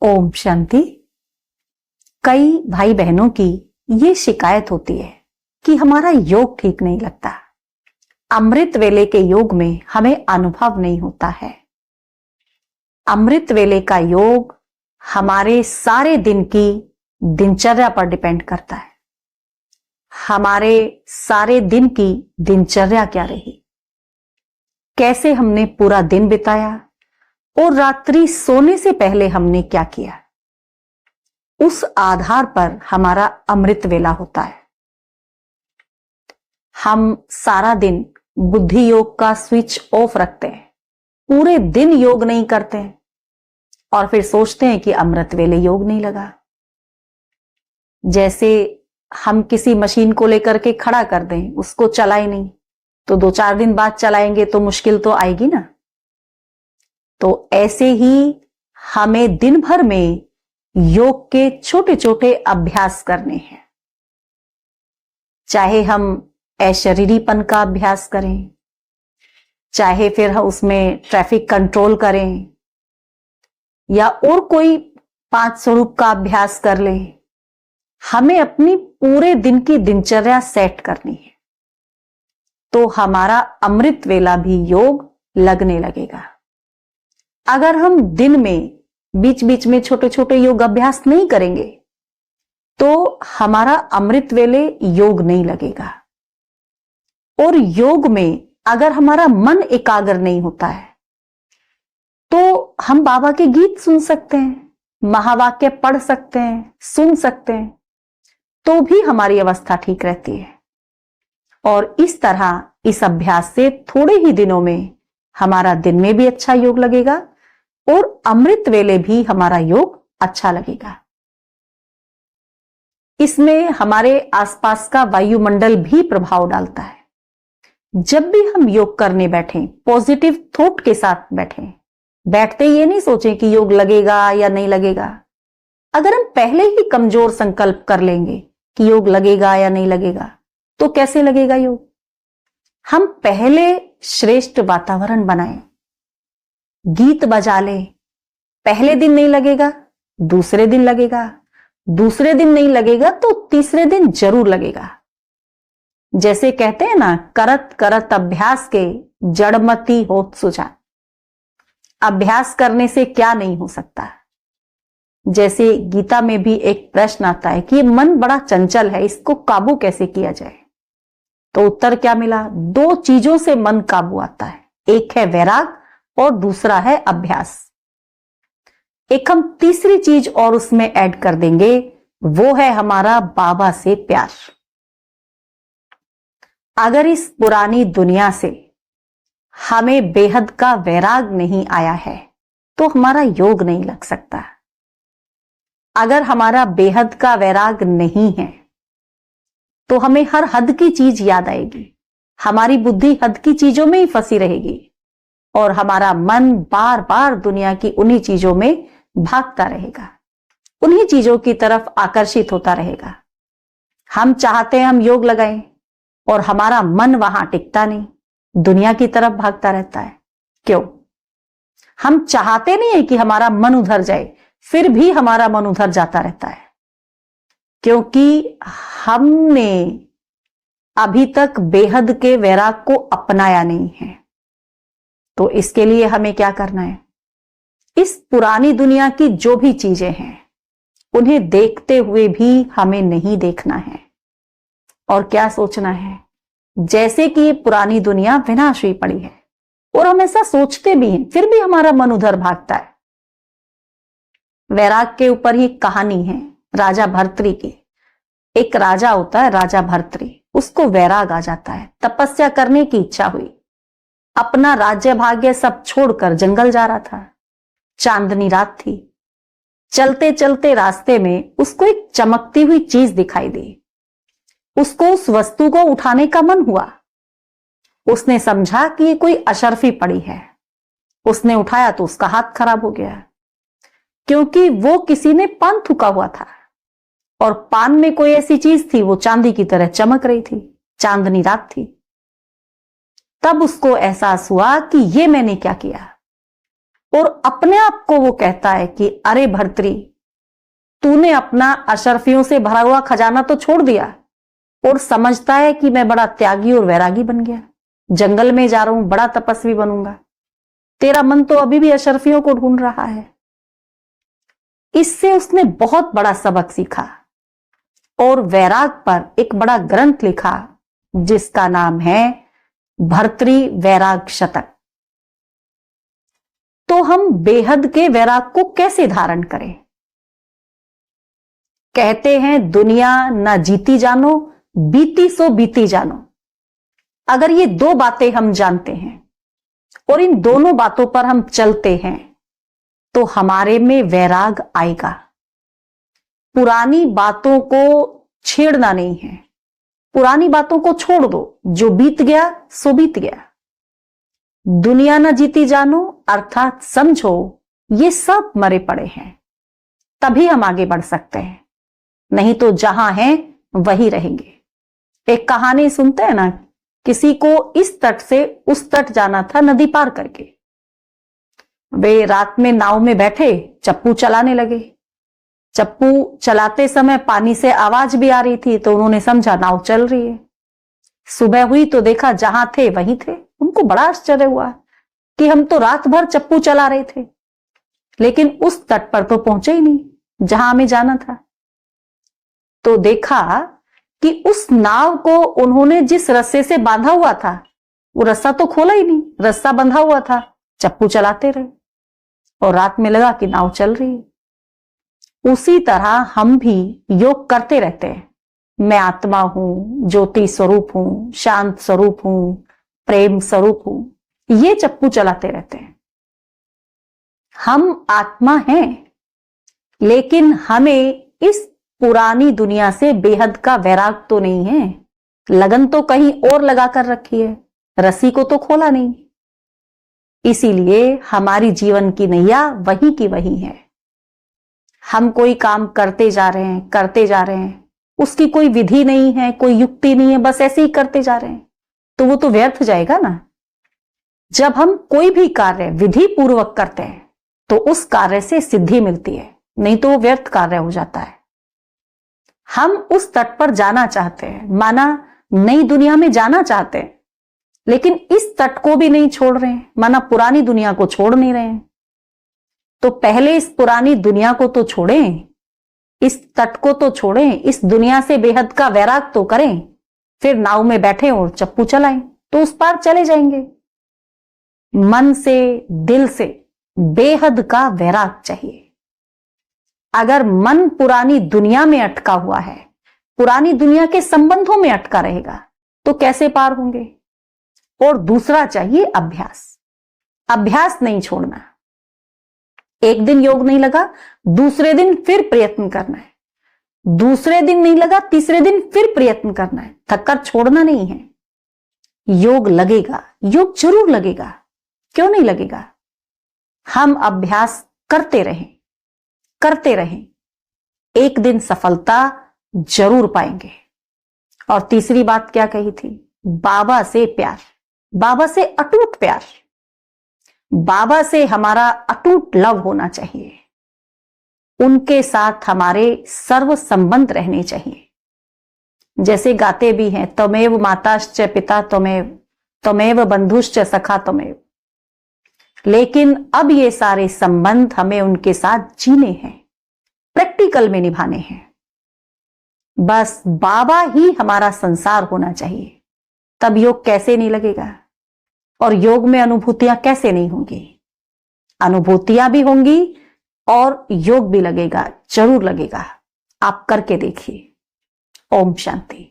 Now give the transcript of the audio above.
ओम शांति। कई भाई बहनों की ये शिकायत होती है कि हमारा योग ठीक नहीं लगता। अमृत वेले के योग में हमें अनुभव नहीं होता है। अमृत वेले का योग हमारे सारे दिन की दिनचर्या पर डिपेंड करता है। हमारे सारे दिन की दिनचर्या क्या रही, कैसे हमने पूरा दिन बिताया और रात्रि सोने से पहले हमने क्या किया, उस आधार पर हमारा अमृत वेला होता है। हम सारा दिन बुद्धि योग का स्विच ऑफ रखते हैं, पूरे दिन योग नहीं करते हैं और फिर सोचते हैं कि अमृत वेले योग नहीं लगा। जैसे हम किसी मशीन को लेकर के खड़ा कर दें, उसको चलाए नहीं तो 2-4 दिन बाद चलाएंगे तो मुश्किल तो आएगी ना। तो ऐसे ही हमें दिन भर में योग के छोटे छोटे अभ्यास करने हैं। चाहे हम अशरीरीपन का अभ्यास करें, चाहे फिर हम उसमें ट्रैफिक कंट्रोल करें या और कोई 5 स्वरूप का अभ्यास कर लें, हमें अपनी पूरे दिन की दिनचर्या सेट करनी है तो हमारा अमृत वेला भी योग लगने लगेगा। अगर हम दिन में बीच बीच में छोटे छोटे योग अभ्यास नहीं करेंगे तो हमारा अमृत वेले योग नहीं लगेगा। और योग में अगर हमारा मन एकाग्र नहीं होता है तो हम बाबा के गीत सुन सकते हैं, महावाक्य पढ़ सकते हैं, सुन सकते हैं, तो भी हमारी अवस्था ठीक रहती है। और इस तरह इस अभ्यास से थोड़े ही दिनों में हमारा दिन में भी अच्छा योग लगेगा और अमृत वेले भी हमारा योग अच्छा लगेगा। इसमें हमारे आसपास का वायुमंडल भी प्रभाव डालता है। जब भी हम योग करने बैठें, पॉजिटिव थॉट के साथ बैठें। बैठते ये नहीं सोचें कि योग लगेगा या नहीं लगेगा। अगर हम पहले ही कमजोर संकल्प कर लेंगे कि योग लगेगा या नहीं लगेगा तो कैसे लगेगा योग। हम पहले श्रेष्ठ वातावरण बनाएं, गीत बजा ले। पहले दिन नहीं लगेगा, दूसरे दिन लगेगा, दूसरे दिन नहीं लगेगा तो तीसरे दिन जरूर लगेगा। जैसे कहते हैं ना, करत करत अभ्यास के जड़मती होत सुजा। अभ्यास करने से क्या नहीं हो सकता। जैसे गीता में भी एक प्रश्न आता है कि ये मन बड़ा चंचल है, इसको काबू कैसे किया जाए। तो उत्तर क्या मिला, 2 चीजों से मन काबू आता है, एक है वैराग और दूसरा है अभ्यास। एक हम तीसरी चीज और उसमें ऐड कर देंगे, वो है हमारा बाबा से प्यार। अगर इस पुरानी दुनिया से हमें बेहद का वैराग नहीं आया है तो हमारा योग नहीं लग सकता। अगर हमारा बेहद का वैराग नहीं है तो हमें हर हद की चीज याद आएगी, हमारी बुद्धि हद की चीजों में ही फंसी रहेगी और हमारा मन बार बार दुनिया की उन्हीं चीजों में भागता रहेगा, उन्हीं चीजों की तरफ आकर्षित होता रहेगा। हम चाहते हैं हम योग लगाएं और हमारा मन वहां टिकता नहीं, दुनिया की तरफ भागता रहता है। क्यों? हम चाहते नहीं है कि हमारा मन उधर जाए, फिर भी हमारा मन उधर जाता रहता है क्योंकि हमने अभी तक बेहद के वैराग को अपनाया नहीं है। तो इसके लिए हमें क्या करना है, इस पुरानी दुनिया की जो भी चीजें हैं उन्हें देखते हुए भी हमें नहीं देखना है और क्या सोचना है, जैसे कि ये पुरानी दुनिया विनाश हुई पड़ी है। और हम ऐसा सोचते भी हैं, फिर भी हमारा मन उधर भागता है। वैराग के ऊपर ही कहानी है राजा भर्तृ की। एक राजा होता है, राजा भर्तृ, उसको वैराग आ जाता है, तपस्या करने की इच्छा हुई, अपना राज्य भाग्य सब छोड़कर जंगल जा रहा था। चांदनी रात थी, चलते चलते रास्ते में उसको एक चमकती हुई चीज दिखाई दी। उसको उस वस्तु को उठाने का मन हुआ। उसने समझा कि ये कोई अशर्फी पड़ी है। उसने उठाया तो उसका हाथ खराब हो गया क्योंकि वो किसी ने पान थूका हुआ था और पान में कोई ऐसी चीज थी, वो चांदी की तरह चमक रही थी। चांदनी रात थी। तब उसको एहसास हुआ कि ये मैंने क्या किया। और अपने आप को वो कहता है कि अरे भर्तरी, तूने अपना अशरफियों से भरा हुआ खजाना तो छोड़ दिया, और समझता है कि मैं बड़ा त्यागी और वैरागी बन गया, जंगल में जा रहा हूं, बड़ा तपस्वी बनूंगा। तेरा मन तो अभी भी अशरफियों को ढूंढ रहा है। इससे उसने बहुत बड़ा सबक सीखा और वैराग पर एक बड़ा ग्रंथ लिखा जिसका नाम है भर्तरी वैराग शतक। तो हम बेहद के वैराग को कैसे धारण करें? कहते हैं दुनिया ना जीती जानो, बीती सो बीती जानो। अगर ये दो बातें हम जानते हैं और इन दोनों बातों पर हम चलते हैं तो हमारे में वैराग आएगा। पुरानी बातों को छेड़ना नहीं है, पुरानी बातों को छोड़ दो, जो बीत गया सो बीत गया। दुनिया ना जीती जानो अर्थात समझो ये सब मरे पड़े हैं, तभी हम आगे बढ़ सकते हैं, नहीं तो जहां हैं वही रहेंगे। एक कहानी सुनते हैं ना, किसी को इस तट से उस तट जाना था नदी पार करके। वे रात में नाव में बैठे चप्पू चलाने लगे। चप्पू चलाते समय पानी से आवाज भी आ रही थी तो उन्होंने समझा नाव चल रही है। सुबह हुई तो देखा जहां थे वहीं थे। उनको बड़ा आश्चर्य हुआ कि हम तो रात भर चप्पू चला रहे थे लेकिन उस तट पर तो पहुंचे ही नहीं जहां हमें जाना था। तो देखा कि उस नाव को उन्होंने जिस रस्से से बांधा हुआ था वो रस्सा तो खोला ही नहीं, रस्सा बंधा हुआ था। चप्पू चलाते रहे और रात में लगा कि नाव चल रही है। उसी तरह हम भी योग करते रहते हैं। मैं आत्मा हूं, ज्योति स्वरूप हूं, शांत स्वरूप हूं, प्रेम स्वरूप हूं, ये चप्पू चलाते रहते हैं। हम आत्मा हैं लेकिन हमें इस पुरानी दुनिया से बेहद का वैराग तो नहीं है। लगन तो कहीं और लगा कर रखी है, रस्सी को तो खोला नहीं। इसीलिए हमारी जीवन की नैया वही की वही है। हम कोई काम करते जा रहे हैं, करते जा रहे हैं, उसकी कोई विधि नहीं है, कोई युक्ति नहीं है, बस ऐसे ही करते जा रहे हैं, तो वो तो व्यर्थ जाएगा ना। जब हम कोई भी कार्य विधि पूर्वक करते हैं तो उस कार्य से सिद्धि मिलती है, नहीं तो वो व्यर्थ कार्य हो जाता है। हम उस तट पर जाना चाहते हैं, माना नई दुनिया में जाना चाहते हैं, लेकिन इस तट को भी नहीं छोड़ रहे हैं, माना पुरानी दुनिया को छोड़ नहीं रहे हैं। तो पहले इस पुरानी दुनिया को तो छोड़ें, इस तट को तो छोड़ें, इस दुनिया से बेहद का वैराग तो करें, फिर नाव में बैठे और चप्पू चलाएं तो उस पार चले जाएंगे। मन से, दिल से बेहद का वैराग चाहिए। अगर मन पुरानी दुनिया में अटका हुआ है, पुरानी दुनिया के संबंधों में अटका रहेगा तो कैसे पार होंगे। और दूसरा चाहिए अभ्यास। अभ्यास नहीं छोड़ना। एक दिन योग नहीं लगा, दूसरे दिन फिर प्रयत्न करना है, दूसरे दिन नहीं लगा, तीसरे दिन फिर प्रयत्न करना है, थककर छोड़ना नहीं है। योग लगेगा, योग जरूर लगेगा, क्यों नहीं लगेगा। हम अभ्यास करते रहें, करते रहें, एक दिन सफलता जरूर पाएंगे। और तीसरी बात क्या कही थी? बाबा से प्यार, बाबा से अटूट प्यार, बाबा से हमारा अटूट लव होना चाहिए। उनके साथ हमारे सर्व संबंध रहने चाहिए। जैसे गाते भी हैं, त्वमेव माताश्च पिता त्वमेव, त्वमेव बंधुश्च सखा त्वमेव। लेकिन अब ये सारे संबंध हमें उनके साथ जीने हैं, प्रैक्टिकल में निभाने हैं। बस बाबा ही हमारा संसार होना चाहिए। तब योग कैसे नहीं लगेगा और योग में अनुभूतियां कैसे नहीं होंगी। अनुभूतियां भी होंगी और योग भी लगेगा, जरूर लगेगा। आप करके देखिए। ओम शांति।